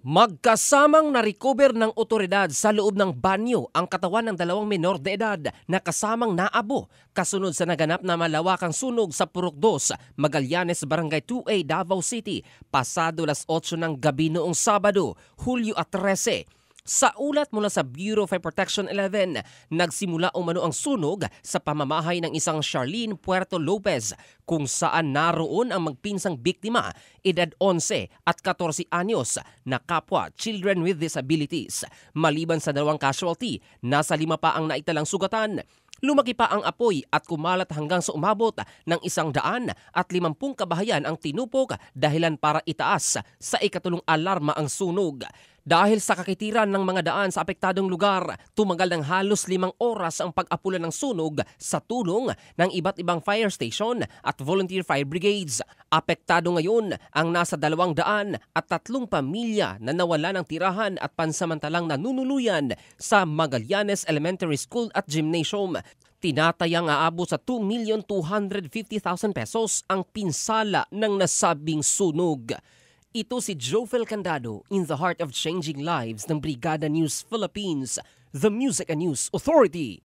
Magkasamang na-recover ng otoridad sa loob ng banyo ang katawan ng dalawang menor de edad na kasamang naabo kasunod sa naganap na malawakang sunog sa Purok 2, Magallanes, Barangay 2A, Davao City, pasado alas 8 ng gabi noong Sabado, Hulyo 13. Sa ulat mula sa Bureau of Fire Protection 11, nagsimula umano ang sunog sa pamamahay ng isang Charlene Puerto Lopez kung saan naroon ang magpinsang biktima, edad 11 at 14 anyos na kapwa children with disabilities. Maliban sa dalawang casualty, nasa 5 pa ang naitalang sugatan. Lumaki pa ang apoy at kumalat hanggang sa umabot ng 150 kabahayan ang tinupok dahilan para itaas sa ikatulong alarma ang sunog. Dahil sa kakitiran ng mga daan sa apektadong lugar, tumagal ng halos 5 oras ang pag-apula ng sunog sa tulong ng iba't ibang fire station at volunteer fire brigades. Apektado ngayon ang nasa 203 pamilya na nawala ng tirahan at pansamantalang nanunuluyan sa Magallanes Elementary School at Gymnasium. Tinatayang aabot sa 2,250,000 pesos ang pinsala ng nasabing sunog. Ito si Jofel Candado in the heart of changing lives ng Brigada News Philippines, the Music and News Authority.